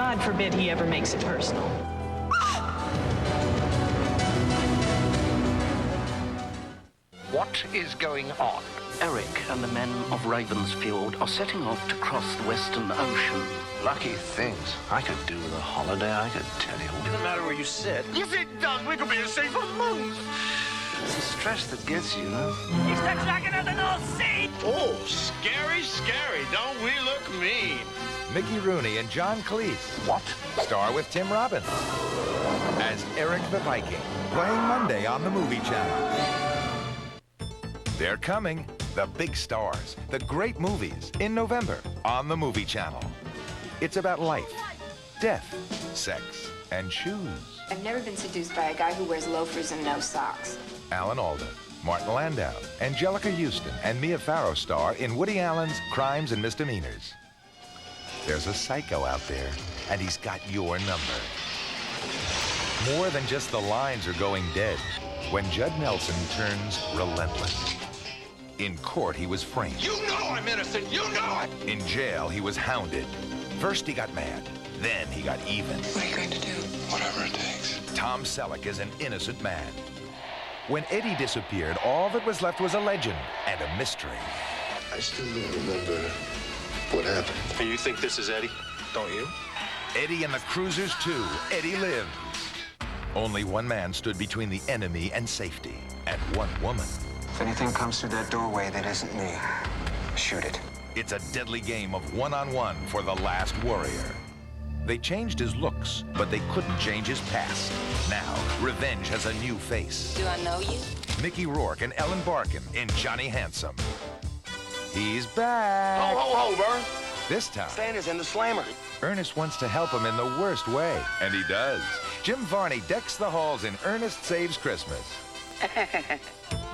God forbid he ever makes it personal. What is going on? Eric and the men of Ravensfield are setting off to cross the Western Ocean. Lucky things. I could do with a holiday, I could tell you. It doesn't matter where you sit. Yes, it does. We could be as safe for months. It's the stress that gets you, huh? He's the dragon of the North Sea! Oh, scary, scary. Don't we look mean? Mickey Rooney and John Cleese. What? Star with Tim Robbins as Eric the Viking, playing Monday on the Movie Channel. They're coming, the big stars, the great movies, in November on the Movie Channel. It's about life, death, sex, and shoes. I've never been seduced by a guy who wears loafers and no socks. Alan Alda, Martin Landau, Angelica Houston, and Mia Farrow star in Woody Allen's Crimes and Misdemeanors. There's a psycho out there, and he's got your number. More than just the lines are going dead when Judd Nelson turns relentless. In court, he was framed. You know I'm innocent. You know it. In jail, he was hounded. First, he got mad. Then, he got even. What are you going to do? Whatever it takes. Tom Selleck is an innocent man. When Eddie disappeared, all that was left was a legend and a mystery. I still don't remember what happened. And you think this is Eddie? Don't you? Eddie and the Cruisers 2, Eddie Lives. Only one man stood between the enemy and safety, and one woman. If anything comes through that doorway that isn't me, shoot it. It's a deadly game of one-on-one for the last warrior. They changed his looks, but they couldn't change his past. Now, revenge has a new face. Do I know you? Mickey Rourke and Ellen Barkin in Johnny Handsome. He's back. Ho, ho, ho, Vern. This time, Santa's in the slammer. Ernest wants to help him in the worst way, and he does. Jim Varney decks the halls in Ernest Saves Christmas.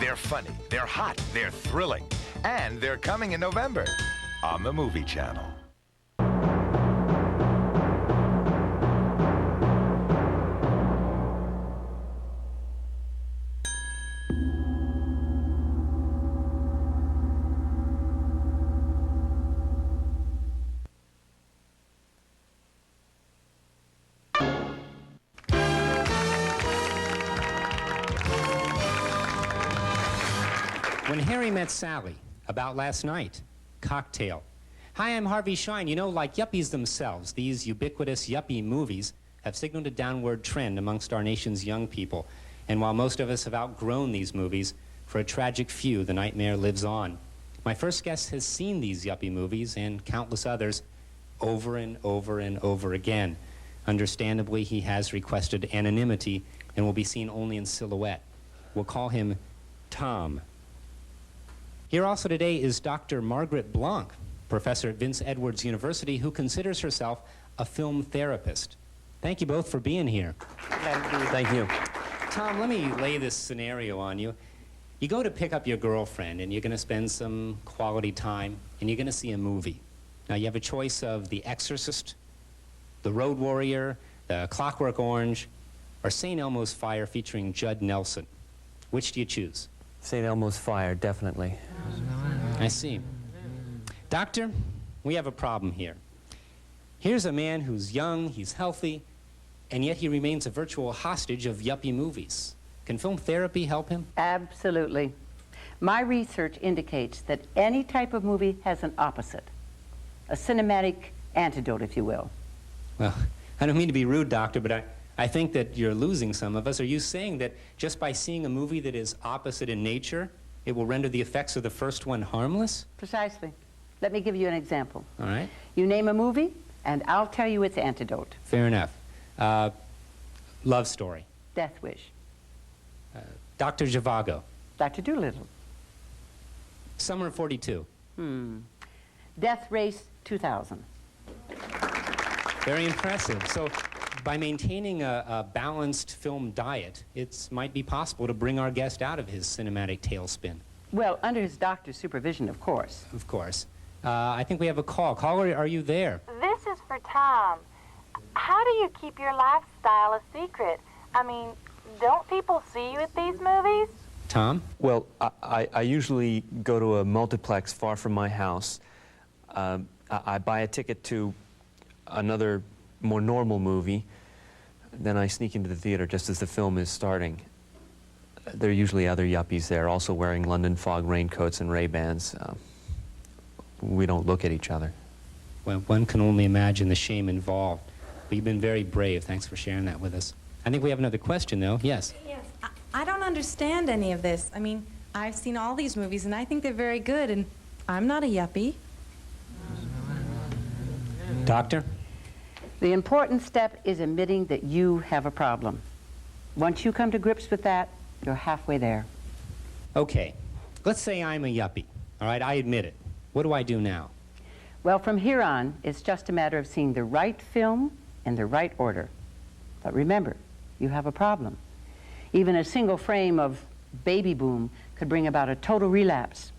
They're funny, they're hot, they're thrilling, and they're coming in November on the Movie Channel. When Harry Met Sally, about last night, Cocktail. Hi, I'm Harvey Shine. You know, like yuppies themselves, these ubiquitous yuppie movies have signaled a downward trend amongst our nation's young people. And while most of us have outgrown these movies, for a tragic few, the nightmare lives on. My first guest has seen these yuppie movies and countless others over and over and over again. Understandably, he has requested anonymity and will be seen only in silhouette. We'll call him Tom. Here also today is Dr. Margaret Blanc, professor at Vince Edwards University, who considers herself a film therapist. Thank you both for being here. Thank you. Tom, let me lay this scenario on you. You go to pick up your girlfriend, and you're going to spend some quality time, and you're going to see a movie. Now, you have a choice of The Exorcist, The Road Warrior, The Clockwork Orange, or St. Elmo's Fire featuring Judd Nelson. Which do you choose? St. Elmo's Fire, definitely. I see. Doctor, we have a problem here. Here's a man who's young, he's healthy, and yet he remains a virtual hostage of yuppie movies. Can film therapy help him? Absolutely. My research indicates that any type of movie has an opposite, a cinematic antidote, if you will. Well, I don't mean to be rude, Doctor, but I think that you're losing some of us. Are you saying that just by seeing a movie that is opposite in nature, it will render the effects of the first one harmless? Precisely. Let me give you an example. All right. You name a movie, and I'll tell you its antidote. Fair enough. Love Story. Death Wish. Dr. Zhivago. Dr. Dolittle. Summer of 42. Death Race 2000. Very impressive. So, by maintaining a balanced film diet, it might be possible to bring our guest out of his cinematic tailspin. Well, under his doctor's supervision, of course. Of course. I think we have a call. Caller, are you there? This is for Tom. How do you keep your lifestyle a secret? I mean, don't people see you at these movies? Tom? Well, I usually go to a multiplex far from my house. I buy a ticket to another more normal movie, then I sneak into the theater just as the film is starting. There are usually other yuppies there, also wearing London Fog raincoats and Ray-Bans. We don't look at each other. Well, one can only imagine the shame involved. But you've been very brave. Thanks for sharing that with us. I think we have another question, though. Yes? Yes. I don't understand any of this. I mean, I've seen all these movies, and I think they're very good, and I'm not a yuppie. Doctor? The important step is admitting that you have a problem. Once you come to grips with that, you're halfway there. Okay. Let's say I'm a yuppie. All right, I admit it. What do I do now? Well, from here on, it's just a matter of seeing the right film in the right order. But remember, you have a problem. Even a single frame of Baby Boom could bring about a total relapse.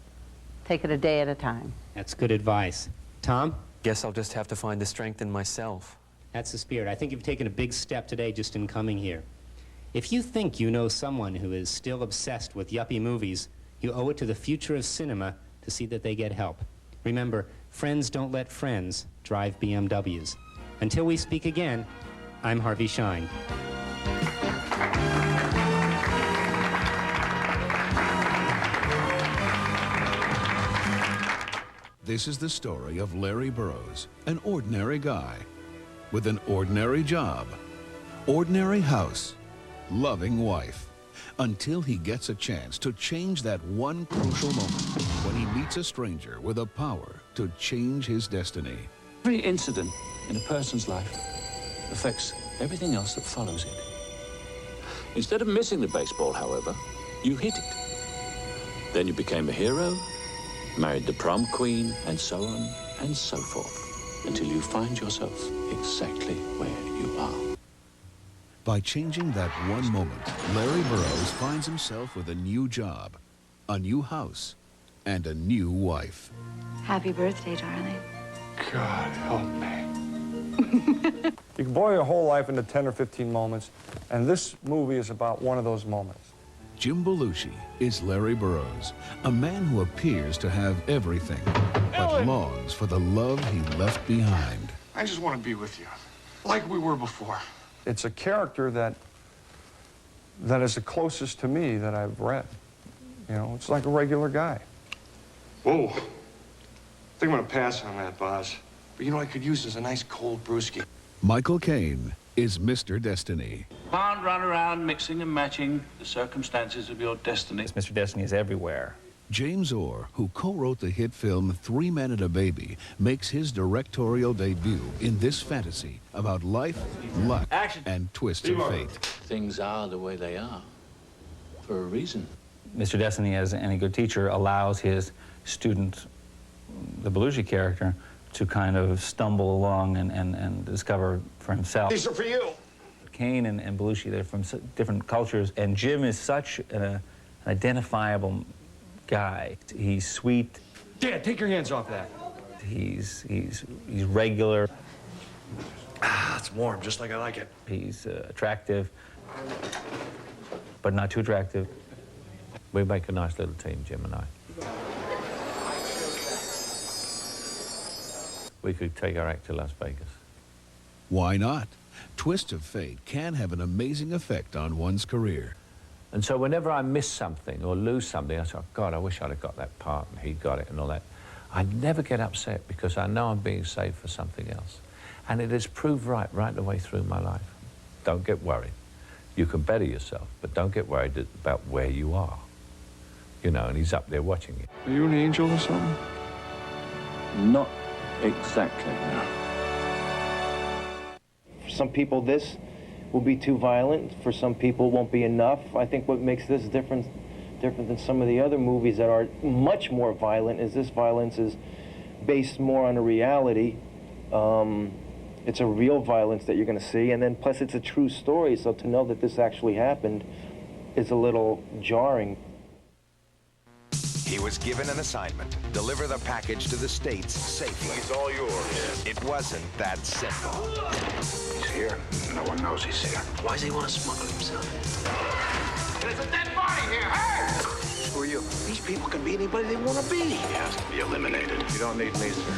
Take it a day at a time. That's good advice. Tom? Guess I'll just have to find the strength in myself. That's the spirit. I think you've taken a big step today just in coming here. If you think you know someone who is still obsessed with yuppie movies, you owe it to the future of cinema to see that they get help. Remember, friends don't let friends drive BMWs. Until we speak again, I'm Harvey Shine. This is the story of Larry Burroughs, an ordinary guy with an ordinary job, ordinary house, loving wife, until he gets a chance to change that one crucial moment when he meets a stranger with a power to change his destiny. Every incident in a person's life affects everything else that follows it. Instead of missing the baseball, however, you hit it. Then you became a hero, married the prom queen, and so on and so forth, until you find yourself exactly where you are. By changing that one moment, Larry Burroughs finds himself with a new job, a new house, and a new wife. Happy birthday, darling. God help me. You can boil your whole life into 10 or 15 moments, and this movie is about one of those moments. Jim Belushi is Larry Burroughs, a man who appears to have everything, but longs for the love he left behind. I just want to be with you, like we were before. It's a character that is the closest to me that I've read. You know, it's like a regular guy. Whoa. I think I'm going to pass on that, boss. But you know, I could use is a nice cold brewski. Michael Caine is Mr. Destiny. Can't run around mixing and matching the circumstances of your destiny. Mr. Destiny is everywhere. James Orr, who co-wrote the hit film 3 Men and a Baby, makes his directorial debut in this fantasy about life, luck, and twists of fate. Things are the way they are for a reason. Mr. Destiny, as any good teacher, allows his student, the Belushi character, to kind of stumble along and discover for himself. These are for you. Caine and Belushi, they're from different cultures, and Jim is such an identifiable guy. He's sweet. Dad, take your hands off that. He's regular. Ah, it's warm, just like I like it. He's attractive, but not too attractive. We make a nice little team, Jim and I. We could take our act to Las Vegas. Why not? Twist of fate can have an amazing effect on one's career. And so whenever I miss something or lose something, I say, oh, God, I wish I'd have got that part and he got it and all that. I never get upset because I know I'm being saved for something else. And it has proved right the way through my life. Don't get worried. You can better yourself, but don't get worried about where you are. You know, and he's up there watching you. Are you an angel or something? Not exactly, no. For some people, this will be too violent. For some people, it won't be enough. I think what makes this different than some of the other movies that are much more violent is this violence is based more on a reality. It's a real violence that you're going to see, and then plus it's a true story, so to know that this actually happened is a little jarring. He was given an assignment: deliver the package to the States safely. He's all yours. It wasn't that simple. He's here. No one knows he's here. Why does he want to smuggle himself? There's a dead body here. Hey! Who are you? These people can be anybody they want to be. He has to be eliminated. You don't need me, sir.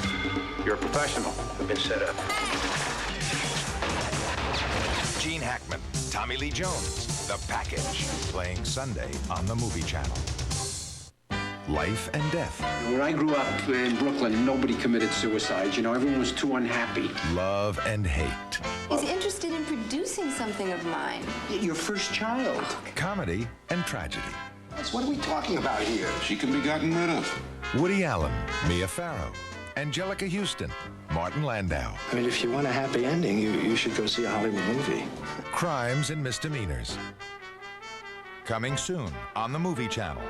You're a professional. I've been set up. Gene Hackman, Tommy Lee Jones, The Package, playing Sunday on the Movie Channel. Life and Death. When I grew up in Brooklyn, nobody committed suicide. You know, everyone was too unhappy. Love and Hate. He's interested in producing something of mine. Your first child. Comedy and tragedy. What are we talking about here? She can be gotten rid of. Woody Allen, Mia Farrow, Angelica Houston, Martin Landau. I mean, if you want a happy ending, you should go see a Hollywood movie. Crimes and Misdemeanors. Coming soon on the Movie Channel.